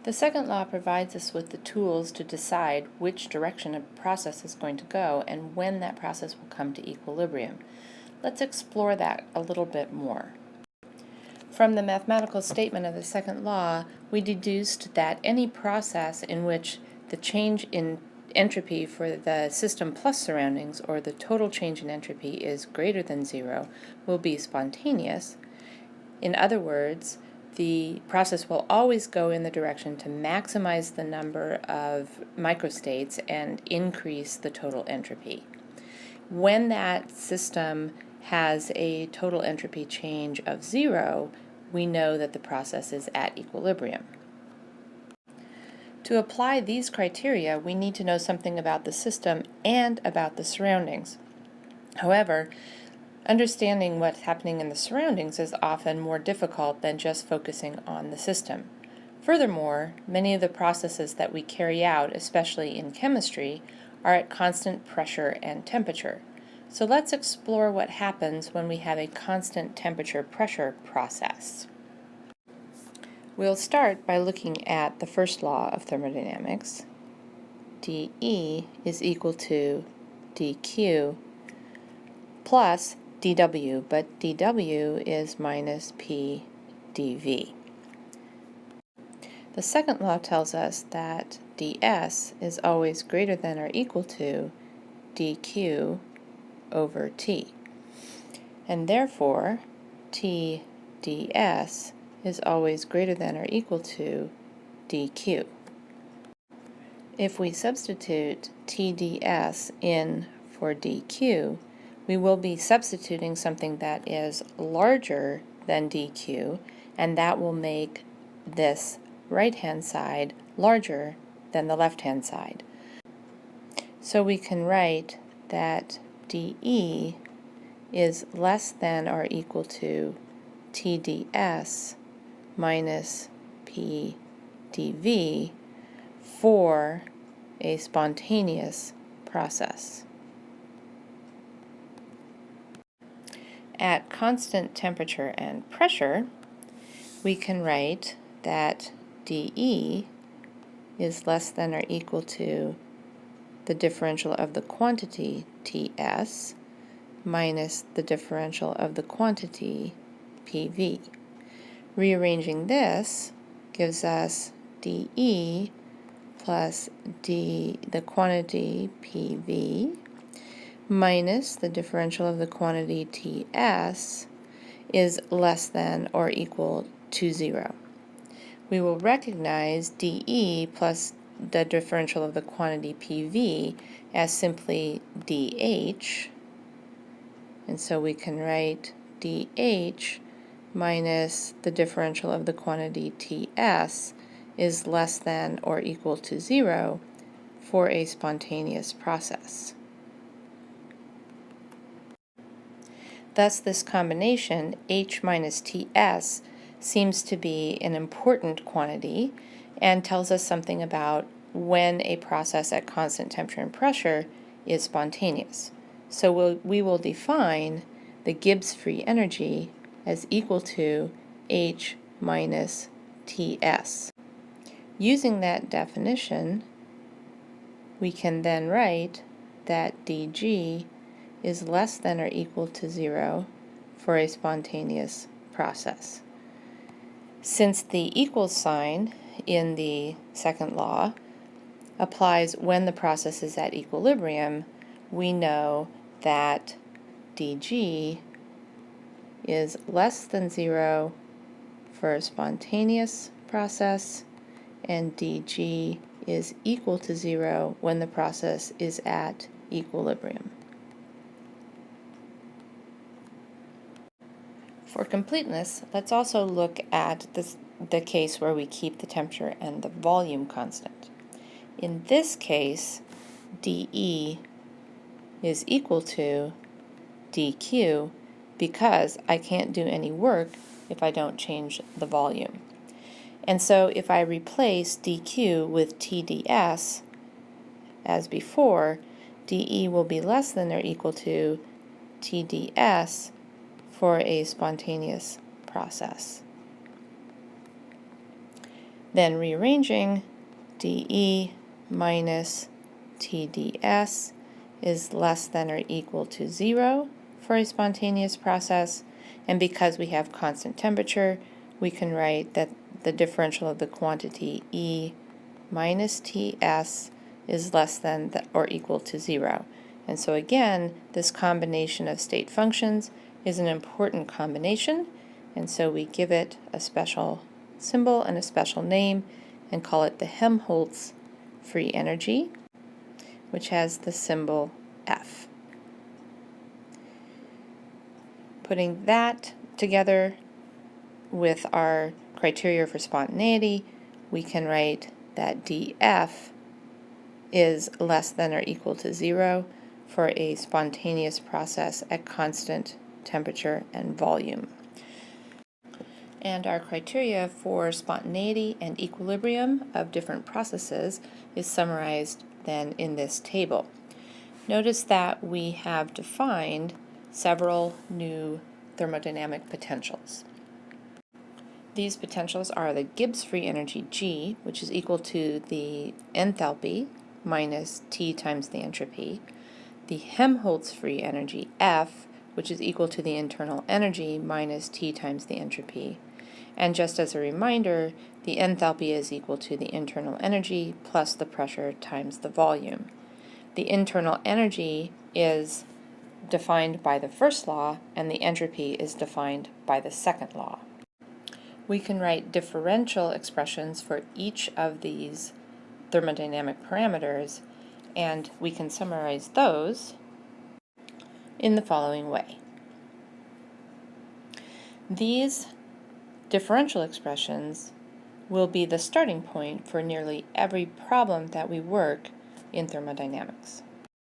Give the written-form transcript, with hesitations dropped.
The second law provides us with the tools to decide which direction a process is going to go and when that process will come to equilibrium. Let's explore that a little bit more. From the mathematical statement of the second law, we deduced that any process in which the change in entropy for the system plus surroundings, or the total change in entropy, is greater than 0 will be spontaneous. In other words, the process will always go in the direction to maximize the number of microstates and increase the total entropy. When that system has a total entropy change of 0, we know that the process is at equilibrium. To apply these criteria, we need to know something about the system and about the surroundings. However, understanding what's happening in the surroundings is often more difficult than just focusing on the system. Furthermore, many of the processes that we carry out, especially in chemistry, are at constant pressure and temperature. So let's explore what happens when we have a constant temperature-pressure process. We'll start by looking at the first law of thermodynamics. dE is equal to dQ plus dW, but dW is minus P dV. The second law tells us that ds is always greater than or equal to dQ over T, and therefore T ds is always greater than or equal to dQ. If we substitute TdS in for dQ, we will be substituting something that is larger than dQ, and that will make this right-hand side larger than the left-hand side. So we can write that dE is less than or equal to TdS minus P dV for a spontaneous process. At constant temperature and pressure, we can write that dE is less than or equal to the differential of the quantity Ts minus the differential of the quantity PV. Rearranging this gives us dE plus the quantity PV minus the differential of the quantity Ts is less than or equal to 0. We will recognize dE plus the differential of the quantity PV as simply dH, and so we can write dH minus the differential of the quantity Ts is less than or equal to 0 for a spontaneous process. Thus, this combination, H minus Ts, seems to be an important quantity and tells us something about when a process at constant temperature and pressure is spontaneous. So we will define the Gibbs free energy as equal to H minus Ts. Using that definition, we can then write that dG is less than or equal to 0 for a spontaneous process. Since the equal sign in the second law applies when the process is at equilibrium, we know that dG is less than 0 for a spontaneous process, and dG is equal to 0 when the process is at equilibrium. For completeness, let's also look at the case where we keep the temperature and the volume constant. In this case, dE is equal to dQ because I can't do any work if I don't change the volume. And so if I replace dQ with TdS as before, dE will be less than or equal to TdS for a spontaneous process. Then rearranging, dE minus TdS is less than or equal to 0 for a spontaneous process, and because we have constant temperature, we can write that the differential of the quantity E minus Ts is less than or equal to 0. And so again, this combination of state functions is an important combination, and so we give it a special symbol and a special name and call it the Helmholtz free energy, which has the symbol F. Putting that together with our criteria for spontaneity, we can write that dF is less than or equal to 0 for a spontaneous process at constant temperature and volume. And our criteria for spontaneity and equilibrium of different processes is summarized then in this table. Notice that we have defined several new thermodynamic potentials. These potentials are the Gibbs free energy G, which is equal to the enthalpy minus T times the entropy, the Helmholtz free energy F, which is equal to the internal energy minus T times the entropy. And just as a reminder, the enthalpy is equal to the internal energy plus the pressure times the volume. The internal energy is defined by the first law, and the entropy is defined by the second law. We can write differential expressions for each of these thermodynamic parameters, and we can summarize those in the following way. These differential expressions will be the starting point for nearly every problem that we work in thermodynamics.